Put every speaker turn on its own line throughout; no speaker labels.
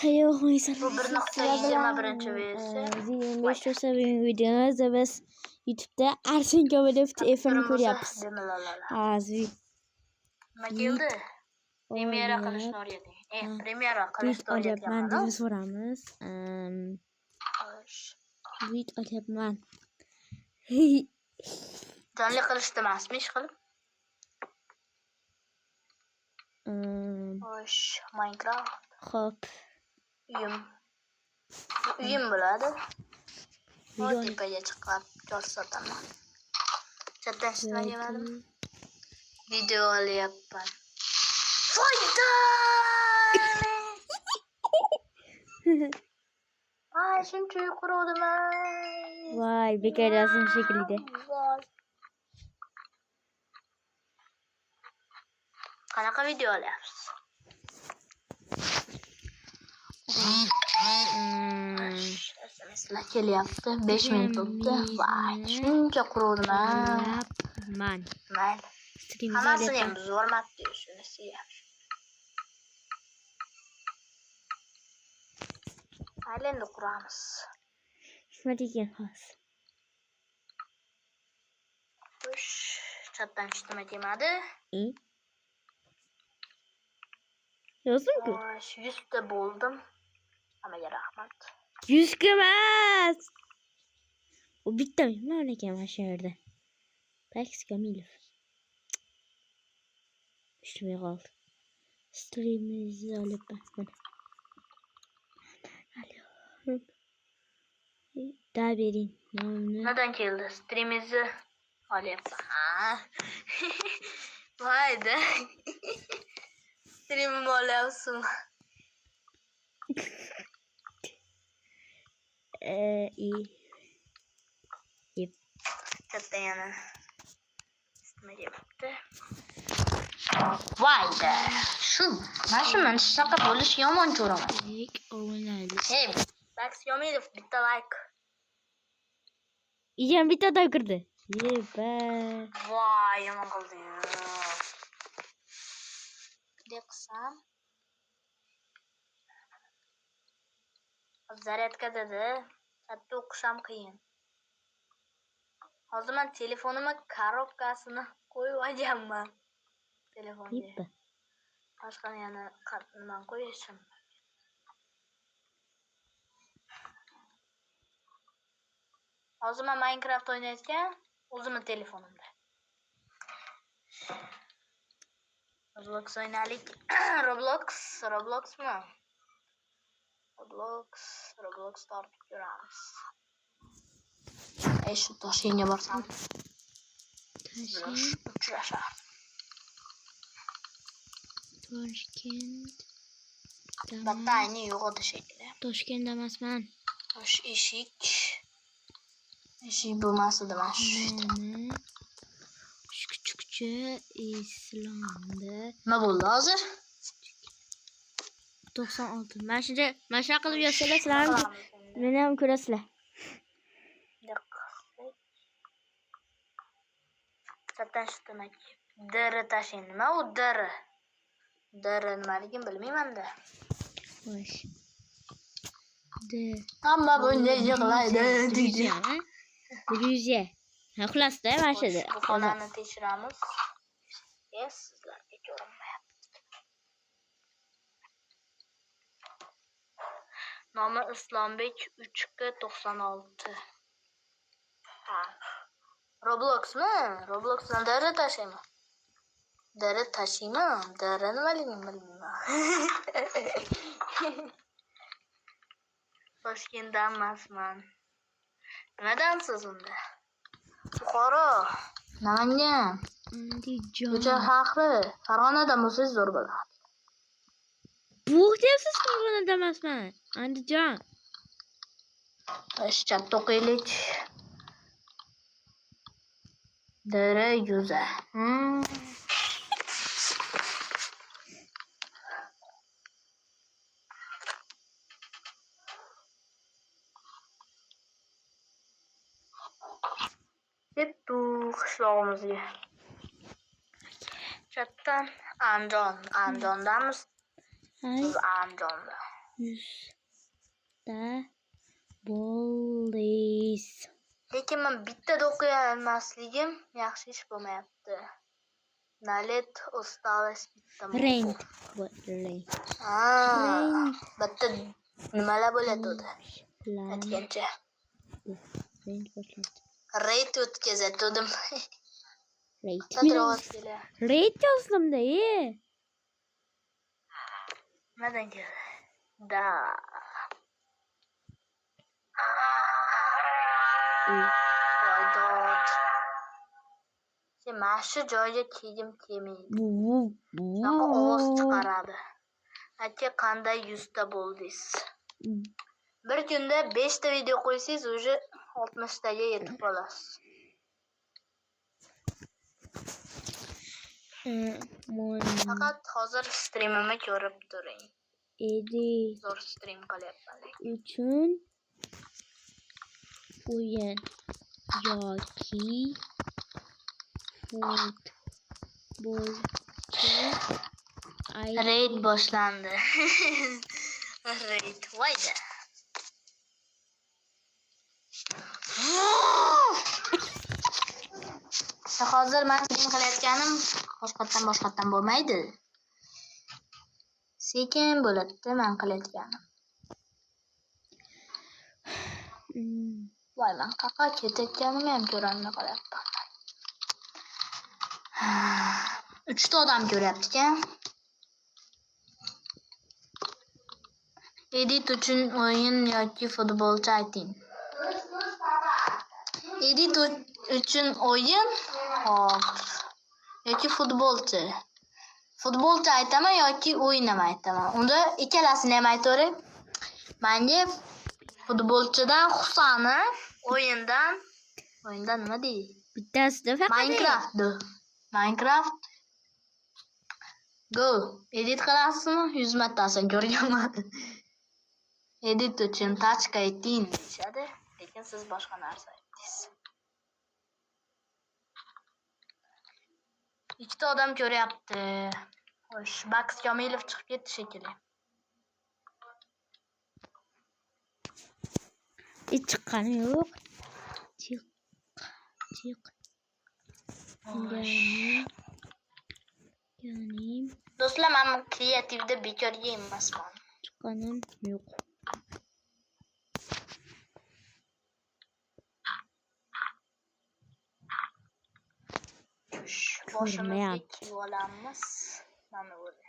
Hayo,
Bu 1.21
25 bo'lsa bugungi videomizda biz YouTube'da Arsen Kovalyov TF'ni ko'ryapmiz.
Nima keldi? Premiera qilishni o'rgating. Premiera qilishni o'rgatganman.
deb so'ramiz. Vid olyapman.
Jonli qilishdi emasmi ish qilib? Xo'sh, Minecraft.
Xo'p.
Uyim bo'ladi. Tepaga chiqib joy sotaman. Chatdan ishlamadim. Video olyapman. Foyda! Ay, shuncha quruvdim.
Voy, bekor yozdim shekilli.
Qanaqa video olyapsiz? SMSlar kelyapti. 5 minut bo'ldi. Voy, shuncha quruvdim. Mayli. Hammasini ham buzib olmabdi, shunisi ham. Mayli, endi quramiz.
Ishmagan xolos.
Xo'sh, chatdan ishlama kelmadi.
Yozdim-ku.
100 ta bo'ldim. Hammaga rahmat.
100 ga emas. U bitta mehmon ekan mana shu yerda. Pax Kamilov. Ishlamay qoldi. Streamimizni olyapman. Da bering.
Nimadan keldi? Streamimizni olyapman. Voyda. Streamim olyapsizmi? Katta yana nima deyapti? Voyda. Mana shu men shunaqa bo'lish yomon ko'raman. Hey, Max Yomilov bitta like.
Iyam bitta kirdi. Yeba.
Voy, yomon qildi. Deqsam. Zaryadka dedi. Katta o'qisham qiyin. Hozir men telefonimga korobkasini qo'yib olganman. Telefonga. Boshqa yana nima qo'yishim. Hozir men Minecraft o'ynayotgan o'zimning telefonimda. Roblox o'ynaylik. Robloxmi? Roblox tortib ko'ramiz. Shu Toshkentga borsam. Uchrashar.
Toshkent.
Battayni yo'qotdi shekilli.
Toshkentda emasman.
Xo'sh, eshik bo'lmasdi mana shu.
Kichikcha islomda.
Nima bo'ldi hozir?
96. Mana shunaqa qilib yozsalar, sizlar meni ham ko'rasizlar.
Chatdan demak. Dr tashing. Nima u dr? Dr nimaligini bilmayman-da.
Xo'sh.
Hamma bunday yig'laydi.
Gruziya. Xulosda mana shu.
Bu xonani tekshiramiz. Sizlarga ko'rinmayapti. Nomi Islombek 396. Robloxmi? Robloxdan dara tashaymi? Dara tashaymi? Dara nimaligini bilmayman. Toshkentdan emasman. Nimadansiz unda? Buxoro, Namangan, Andijon shahri, Farg'onadan bo'lsangiz zo'r bo'ladi.
Bu deyapsiz, Farg'onada emasman. Andijon.
Chatda o'qiylik. Dara yuza. Kettu qishlog'imizga. Chatdan Andondamiz. Biz Andonda.
100 bo'lis.
Lekin men bittada o'qiy olmasligim yaxshi ish bo'lmayapti. Nalet осталось bitta.
Rent.
Bitta nimalar bo'ladi unda? Aytgancha.
Rent boshlandi.
Reyt o'tkazatdim.
Rent yozdim-da,
Nimadan keldi? Da. Voydod. Sen mana shu joyga kiyim kelmaydi. Shunaqa ovoz chiqaradi. Aka qanday 100 ta bo'ldingiz? Bir kunda 5 ta video qo'ysangiz, уже 60 taga yetib qolasiz. Faqat hozir streamimni ko'rib turing. Zo'r stream qilyapman.
Uchun o'yin yoki futbolchi
Raid boshlandi. Raid voyda. Hozir men stream qilayotganim boshqatdan bo'lmaydi. Sekin bo'ladi men qilayotganim. Voy, men qaqa ketayotganimni ham ko'rolmay qolyapman. 3 ta odam ko'ryapti-ku. Edit uchun o'yin yoki futbolchi ayting. Edit uchun o'yin yoki futbolchi. Futbolchi aytaman yoki o'yin aytaman. Unda ikkalasini ham aytavering. Menga futbolchidan Husani, o'yindan nima deydi?
Bittasida faqat
Minecraft. Go. Edit qilasizmi? 100 martasini ko'rganman. Edit uchun tachka ayting deyishadi, lekin siz boshqa narsa aytdingiz. Ikkita odam ko'ryapti. Xo'sh, Bax Komilov chiqib ketdi shekilli.
Chiqqani yo'q. Chiq. Ganim.
Do'stlar, men kreativda bekorga emasman.
Chiqqanim yo'q.
Boshimizga kiyib olamiz. Mana o'zi.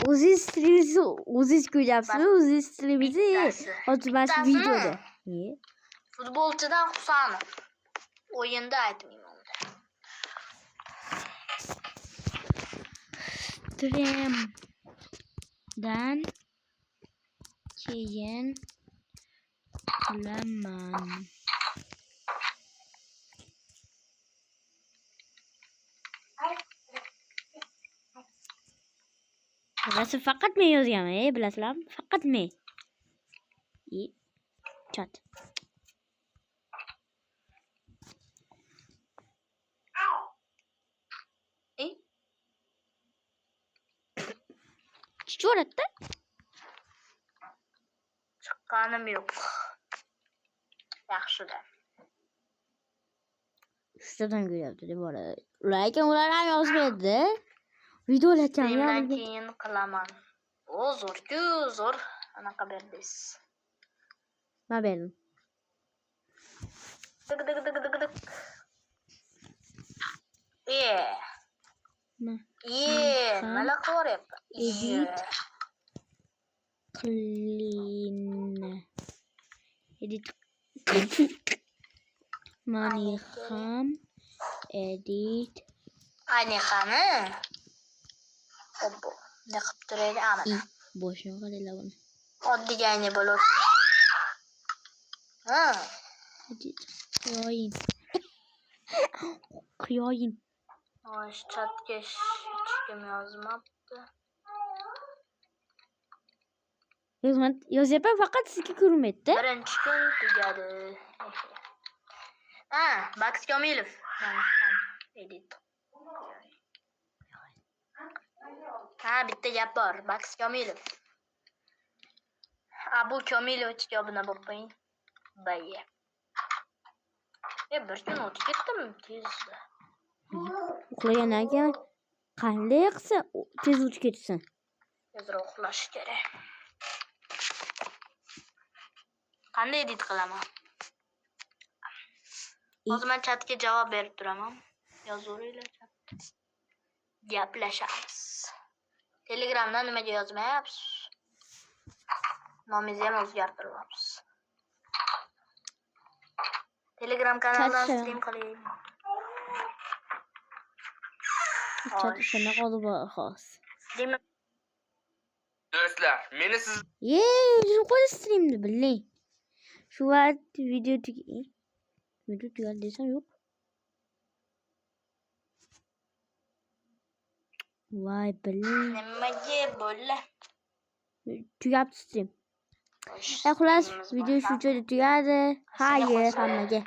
O'zingiz ko'ryapsizmi? O'zingiz streamingizni ochimash videoda.
Futbolchidan Husanov. O'yinda aytmayman unda.
Streamdan keyin qilaman. Bilasizlar, faqat men yozganman, bilasizlarmi? Faqat men. Chat. Chichoratda?
Chiqqanim yo'q. Yaxshi-da.
Ustadan ko'ryapti deb boradi. Lekin ular ham yozmaydi. Videolarga ham
keyin qilaman. O, zo'r-ku, zo'r. Anaqa berdingiz.
Nima berdim?
Dig. Nima qilyapti?
Edit. Clean. Edit. Manixam. Edit.
Anixani. Obbo. Ne qilib turaydi ana.
Boshini qaranglar buni.
Oddiy ayni bo'lib.
Edit. Qiyoyin.
Osh chatga hech kim yozmabdi.
Yozyapman, faqat sizga ko'rinmaydi.
Birinchi kun tugadi. Bax Komilov. Edit. Bitta gap bor. Bax Komilov. Abu Komilovich jobini bo'lib qo'ying. Baye. Bir kun o'tib ketdim tezda.
Uxlagandan keyin qanday qilsa tez o'tib ketsin.
Tezroq uxlash kerak. Qanday edit qilaman? Hozir men chatga javob berib turaman. Yozaveringlar chatda. Gaplashamiz. Telegramdan nimaga yozmayapsiz? Nomingizni ham o'zgartiryapsiz. Telegram kanaldan stream qiling.
Chat sana qolib xos.
Do'stlar, meni siz
Shu qo'l streamni biling. Shu vaqt video tugal desam yo'q. Voy biling.
Nimaga bo'la?
Tugabdi stream. Xullas video shu joyda tugadi. Xayr hammaga.